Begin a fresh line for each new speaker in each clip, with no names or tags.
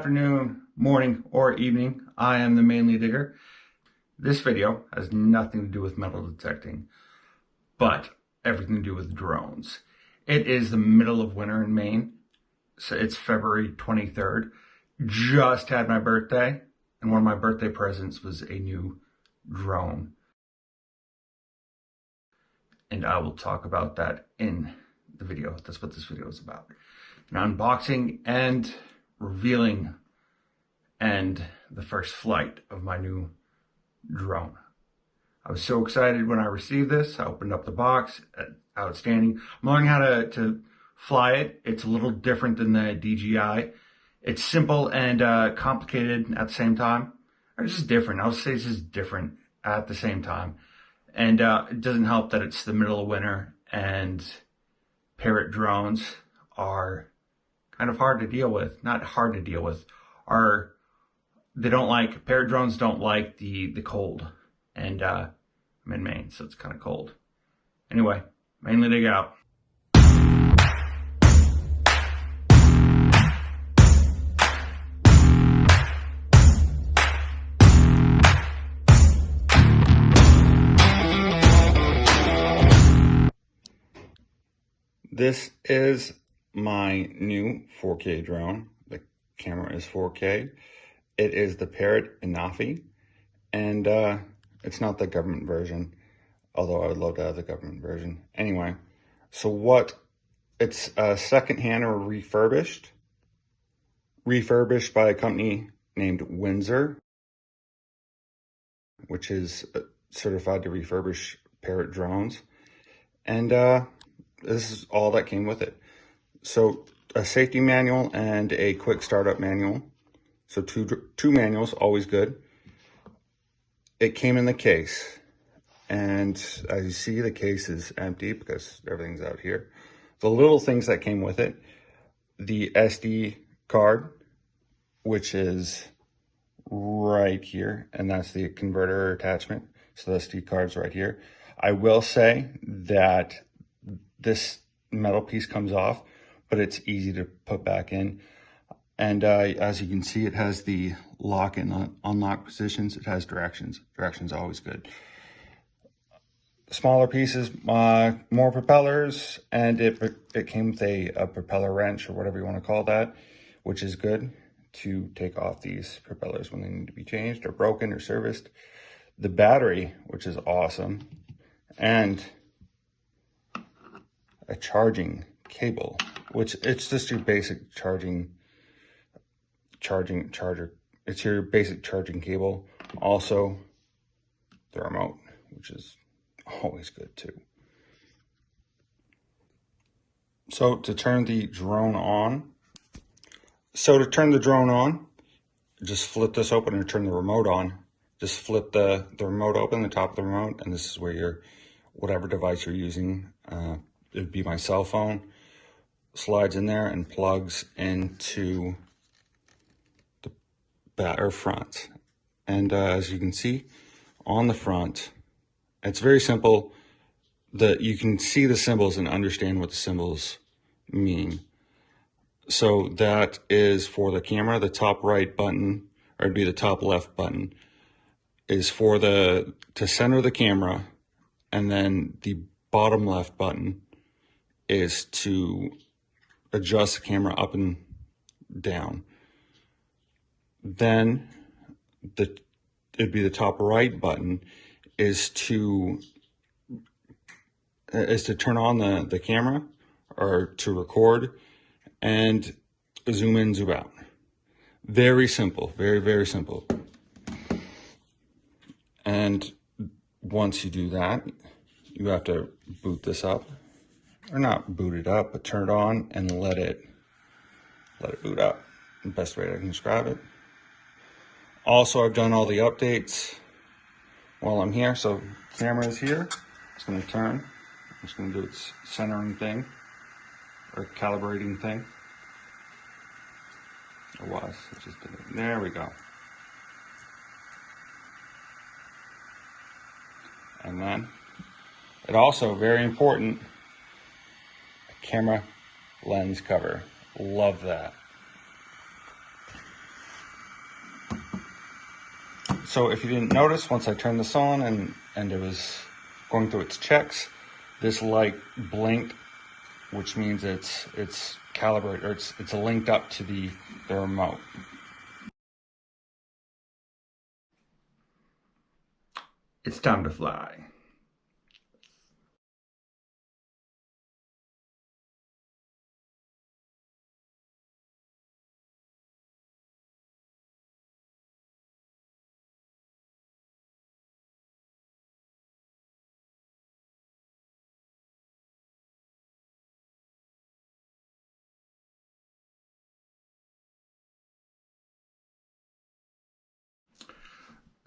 afternoon, morning, or evening. I am the Mainly Digger. This video has nothing to do with metal detecting, but everything to do with drones. It is the middle of winter in Maine, so it's February 23rd. Just had my birthday, and one of my birthday presents was a new drone. And I will talk about that in the video. That's what this video is about. An unboxing and revealing and the first flight of my new drone. I was so excited when I received this. I opened up the box. Outstanding. I'm learning how to fly it. It's a little different than the DJI. It's simple and complicated at the same time. Or just different. I'll say it's just different at the same time. And it doesn't help that it's the middle of winter and Parrot drones are kind of hard to deal with. Not hard to deal with. Parrot drones don't like the cold. And I'm in Maine, so it's kind of cold. Anyway, Mainly Dig out. This is my new 4K drone. The camera is 4K. It is the Parrot Anafi, and it's not the government version, although I would love to have the government version. Anyway, so it's secondhand or refurbished by a company named Windsor, which is certified to refurbish Parrot drones. And this is all that came with it. So a safety manual and a quick startup manual. So two manuals, always good. It came in the case. And as you see, the case is empty because everything's out here. The little things that came with it, the SD card, which is right here, and that's the converter attachment. So the SD card's right here. I will say that this metal piece comes off, but it's easy to put back in. And as you can see, it has the lock and unlock positions. It has directions. Directions always good. Smaller pieces, more propellers, and it came with a propeller wrench or whatever you want to call that, which is good to take off these propellers when they need to be changed or broken or serviced. The battery, which is awesome, and a charging cable, which it's just your basic charger. It's your basic charging cable. Also, the remote, which is always good too. So to turn the drone on, just flip this open and turn the remote on. Just flip the remote open, the top of the remote, and this is where whatever device you're using, it'd be my cell phone, slides in there and plugs into the back or front. And as you can see on the front, it's very simple. You can see the symbols and understand what the symbols mean. So that is for the camera. The top right button, or it'd be the top left button, is for to center the camera, and then the bottom left button is to adjust the camera up and down. Then it'd be the top right button is to turn on the camera or to record and zoom in, zoom out. Very simple, very, very simple. And once you do that, you have to boot this up, or not boot it up, but turn it on and let it boot up. The best way I can describe it. Also, I've done all the updates while I'm here. So camera is here. It's going to turn. It's going to do its centering thing or calibrating thing. It was. It just did it. There we go. And then it also, very important, a camera lens cover. Love that. So if you didn't notice, once I turned this on and it was going through its checks, this light blinked, which means it's calibrated, or it's linked up to the remote. It's time to fly.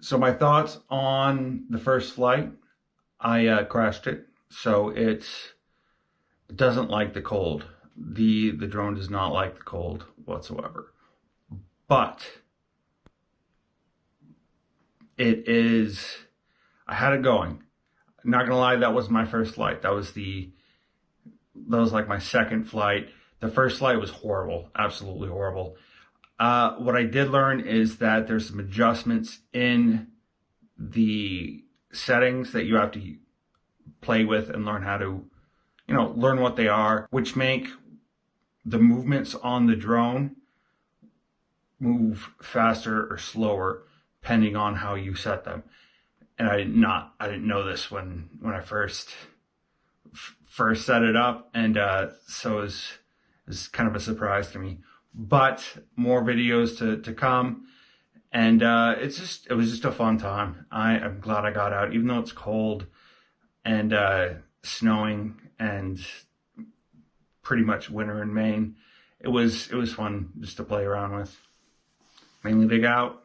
So my thoughts on the first flight, I crashed it. So it doesn't like the cold. The drone does not like the cold whatsoever. But it is, I had it going. Not gonna lie, that was my first flight. That was like my second flight. The first flight was horrible, absolutely horrible. What I did learn is that there's some adjustments in the settings that you have to play with and learn how to, learn what they are, which make the movements on the drone move faster or slower depending on how you set them. And I didn't know this when I first set it up, and so it was kind of a surprise to me. But more videos to come, and it was just a fun time. I'm glad I got out, even though it's cold and snowing and pretty much winter in Maine. It was fun just to play around with. Mainly big out.